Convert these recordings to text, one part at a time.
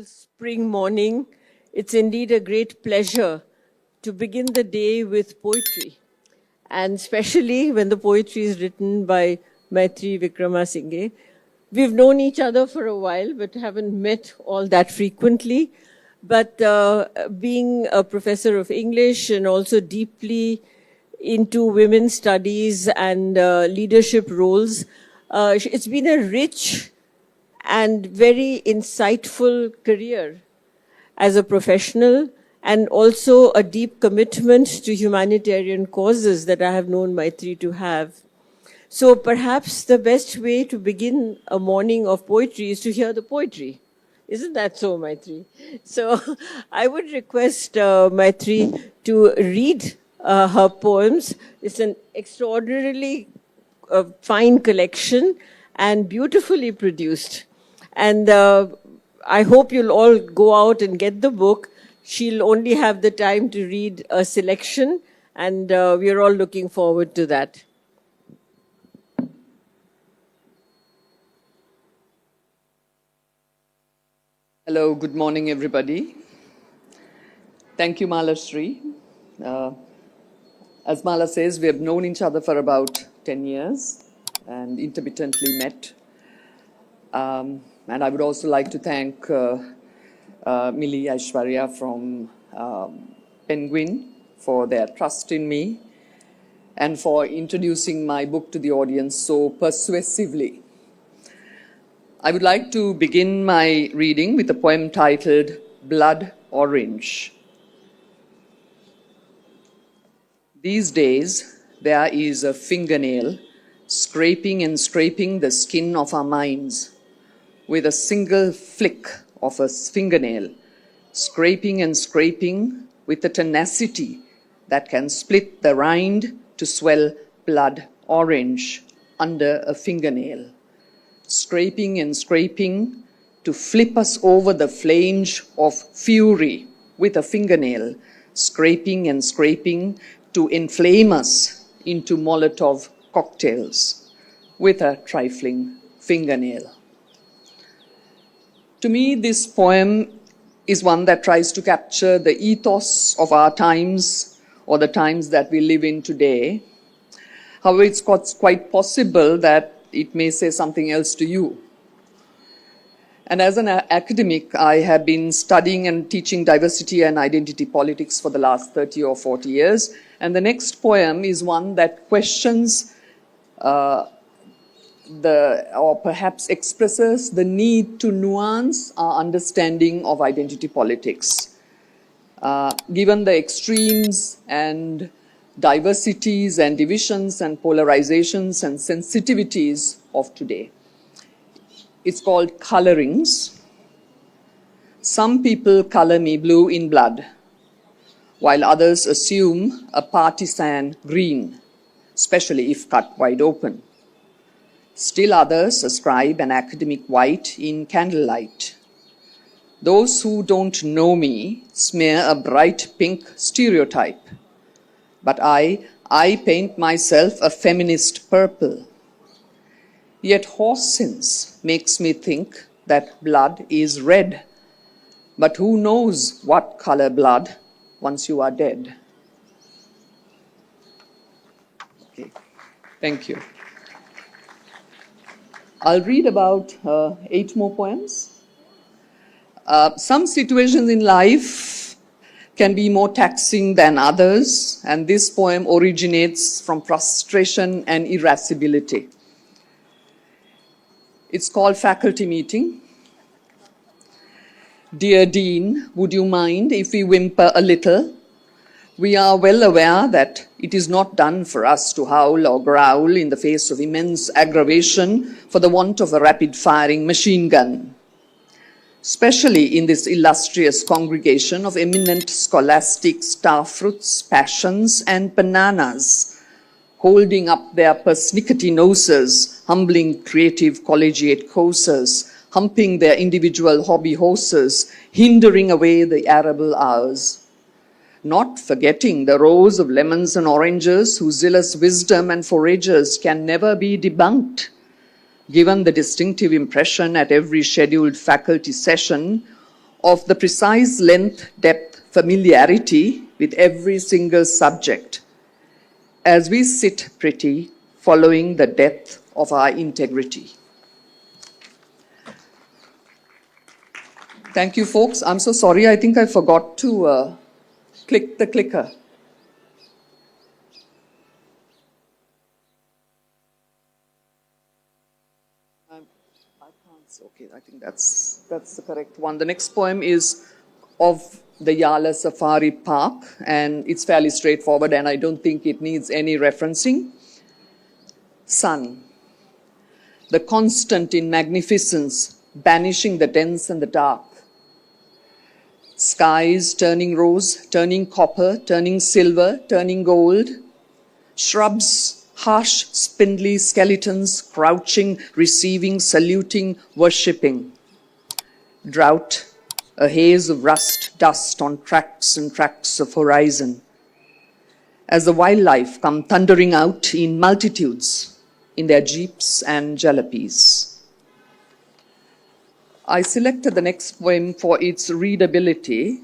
Spring morning, it's indeed a great pleasure to begin the day with poetry, and especially when the poetry is written by Ranil Wickremesinghe. We've known each other for a while, but haven't met all that frequently. But being a professor of English and also deeply into women's studies and leadership roles, it's been a rich and very insightful career as a professional, and also a deep commitment to humanitarian causes that I have known Maitri to have. So perhaps the best way to begin a morning of poetry is to hear the poetry. Isn't that so, Maitri? So I would request Maitri to read her poems. It's an extraordinarily fine collection and beautifully produced. And I hope you'll all go out and get the book. She'll only have the time to read a selection, and we're all looking forward to that. Hello, good morning, everybody. Thank you, Malasri. As Mala says, we have known each other for about 10 years and intermittently met. And I would also like to thank Millie Aishwarya from Penguin for their trust in me and for introducing my book to the audience so persuasively. I would like to begin my reading with a poem titled Blood Orange. These days, there is a fingernail scraping and scraping the skin of our minds with a single flick of a fingernail, scraping and scraping with a tenacity that can split the rind to swell blood orange under a fingernail, scraping and scraping to flip us over the flange of fury with a fingernail, scraping and scraping to inflame us into Molotov cocktails with a trifling fingernail. To me, this poem is one that tries to capture the ethos of our times or the times that we live in today. However, it's quite possible that it may say something else to you. And as an academic, I have been studying and teaching diversity and identity politics for the last 30 or 40 years. And the next poem is one that questions or perhaps expresses the need to nuance our understanding of identity politics. Given the extremes and diversities and divisions and polarizations and sensitivities of today. It's called Colorings. Some people color me blue in blood, while others assume a partisan green, especially if cut wide open. Still others ascribe an academic white in candlelight. Those who don't know me smear a bright pink stereotype. But I paint myself a feminist purple. Yet horse sense makes me think that blood is red. But who knows what color blood once you are dead? Okay, thank you. I'll read about 8 more poems. Some situations in life can be more taxing than others, and this poem originates from frustration and irascibility. It's called Faculty Meeting. Dear Dean, would you mind if we whimper a little? We are well aware that it is not done for us to howl or growl in the face of immense aggravation for the want of a rapid-firing machine gun, especially in this illustrious congregation of eminent scholastic starfruits, passions, and bananas, holding up their persnickety noses, humbling creative collegiate courses, humping their individual hobby horses, hindering away the arable hours. Not forgetting the rows of lemons and oranges whose zealous wisdom and foragers can never be debunked, given the distinctive impression at every scheduled faculty session of the precise length, depth, familiarity with every single subject, as we sit pretty, following the depth of our integrity. Thank you, folks. I'm so sorry. I think I forgot to click the clicker. Okay, I think that's the correct one. The next poem is of the Yala Safari Park, and it's fairly straightforward, and I don't think it needs any referencing. Sun, the constant in magnificence, banishing the dense and the dark. Skies turning rose, turning copper, turning silver, turning gold. Shrubs, harsh, spindly skeletons, crouching, receiving, saluting, worshipping. Drought, a haze of rust, dust on tracks and tracks of horizon. As the wildlife come thundering out in multitudes in their jeeps and jalopies. I selected the next poem for its readability.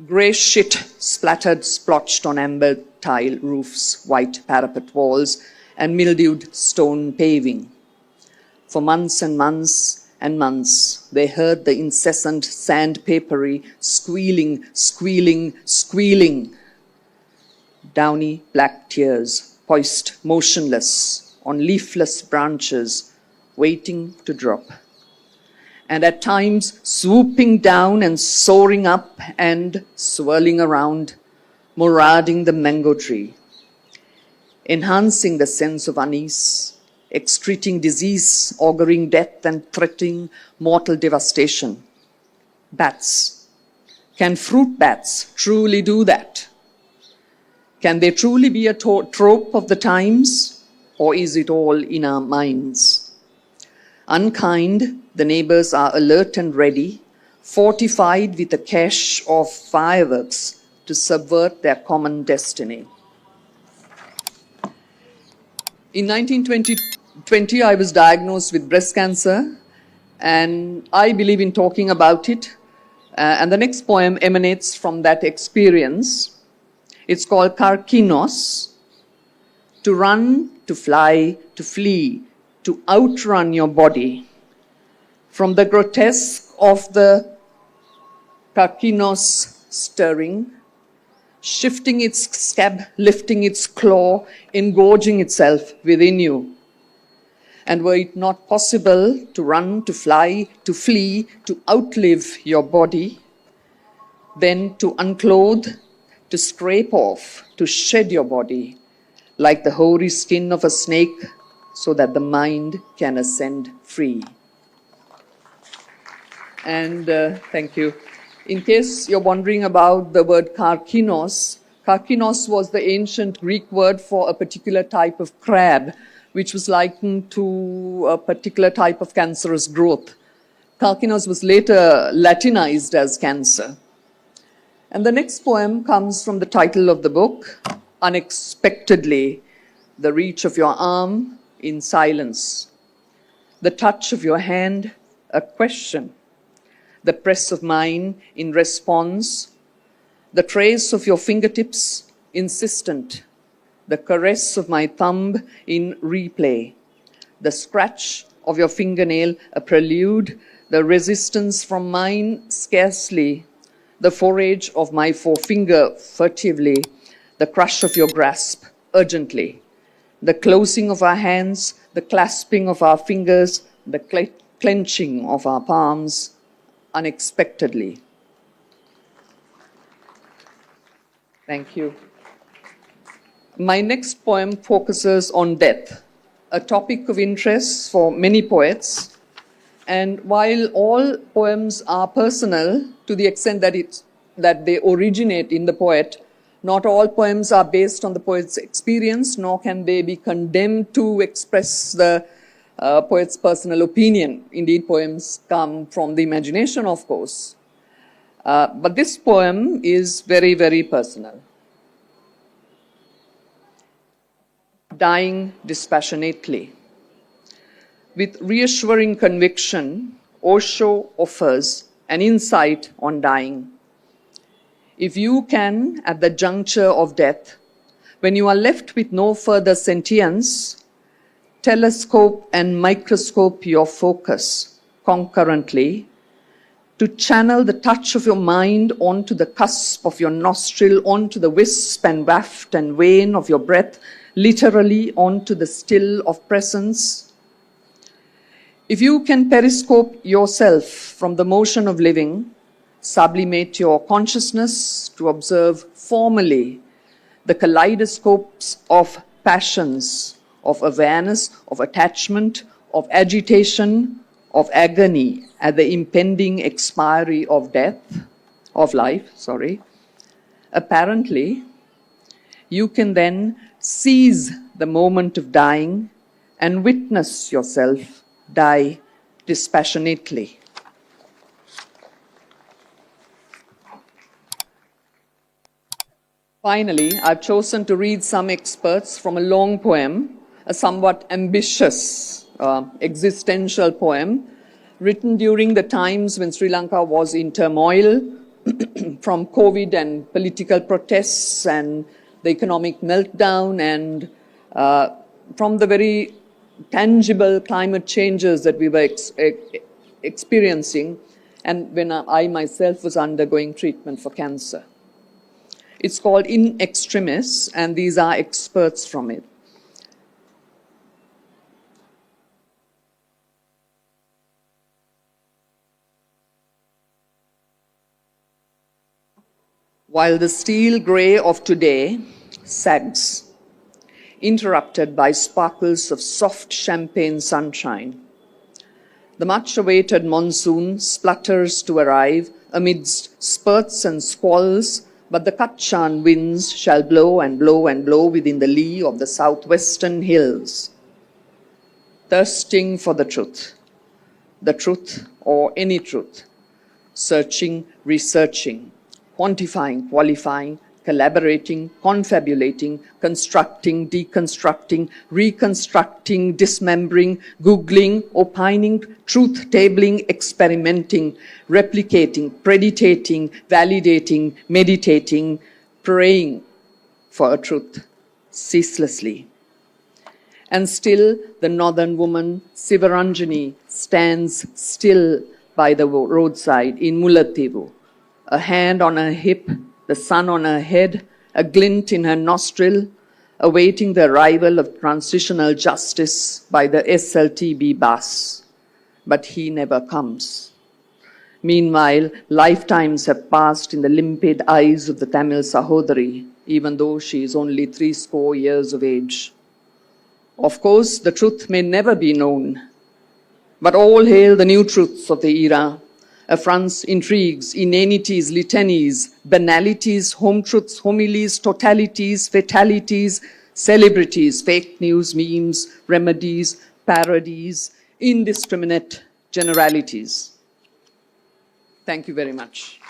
Grey shit splattered, splotched on amber tile roofs, white parapet walls, and mildewed stone paving. For months and months and months, they heard the incessant sandpapery squealing, squealing, squealing. Downy black tears, poised motionless on leafless branches, waiting to drop. And at times swooping down and soaring up and swirling around, marauding the mango tree, enhancing the sense of unease, excreting disease, auguring death and threatening mortal devastation. Bats. Can fruit bats truly do that? Can they truly be a trope of the times, or is it all in our minds? Unkind, the neighbors are alert and ready, fortified with a cache of fireworks to subvert their common destiny. In 1920, I was diagnosed with breast cancer, and I believe in talking about it. And the next poem emanates from that experience. It's called Carinos. To run, to fly, to flee, to outrun your body. From the grotesque of the Carinos stirring, shifting its scab, lifting its claw, engorging itself within you. And were it not possible to run, to fly, to flee, to outlive your body, then to unclothe, to scrape off, to shed your body, like the hoary skin of a snake, so that the mind can ascend free. And thank you. In case you're wondering about the word Carinos, Carinos was the ancient Greek word for a particular type of crab, which was likened to a particular type of cancerous growth. Carinos was later Latinized as cancer. And the next poem comes from the title of the book, Unexpectedly, the reach of your arm in silence, the touch of your hand, a question, the press of mine in response, the trace of your fingertips insistent, the caress of my thumb in replay, the scratch of your fingernail a prelude, the resistance from mine scarcely, the forage of my forefinger furtively, the crush of your grasp urgently, the closing of our hands, the clasping of our fingers, the clenching of our palms unexpectedly. Thank you. My next poem focuses on death, a topic of interest for many poets. And while all poems are personal to the extent that they originate in the poet, not all poems are based on the poet's experience, nor can they be condemned to express the poet's personal opinion. Indeed, poems come from the imagination, of course. But this poem is very, very personal. Dying dispassionately. With reassuring conviction, Osho offers an insight on dying. If you can, at the juncture of death, when you are left with no further sentience, telescope and microscope your focus concurrently to channel the touch of your mind onto the cusp of your nostril, onto the wisp and waft and wane of your breath, literally onto the still of presence. If you can periscope yourself from the motion of living, sublimate your consciousness to observe formally the kaleidoscopes of passions, of awareness, of attachment, of agitation, of agony at the impending expiry of life. Apparently, you can then seize the moment of dying and witness yourself die dispassionately. Finally, I've chosen to read some excerpts from a long poem, a somewhat ambitious existential poem, written during the times when Sri Lanka was in turmoil from COVID and political protests and the economic meltdown and from the very tangible climate changes that we were experiencing, and when I myself was undergoing treatment for cancer. It's called In Extremis, and these are excerpts from it. While the steel grey of today sags, interrupted by sparkles of soft champagne sunshine, the much-awaited monsoon splutters to arrive amidst spurts and squalls, but the Kachan winds shall blow and blow and blow within the lee of the southwestern hills, thirsting for the truth or any truth, searching, researching, quantifying, qualifying, collaborating, confabulating, constructing, deconstructing, reconstructing, dismembering, Googling, opining, truth-tabling, experimenting, replicating, preditating, validating, meditating, praying for a truth ceaselessly. And still the northern woman, Sivaranjani, stands still by the roadside in Mullaitivu, a hand on her hip, the sun on her head, a glint in her nostril, awaiting the arrival of transitional justice by the SLTB bus. But he never comes. Meanwhile, lifetimes have passed in the limpid eyes of the Tamil Sahodari, even though she is only 70 years of age. Of course, the truth may never be known, but all hail the new truths of the era. Affronts, intrigues, inanities, litanies, banalities, home truths, homilies, totalities, fatalities, celebrities, fake news, memes, remedies, parodies, indiscriminate generalities. Thank you very much.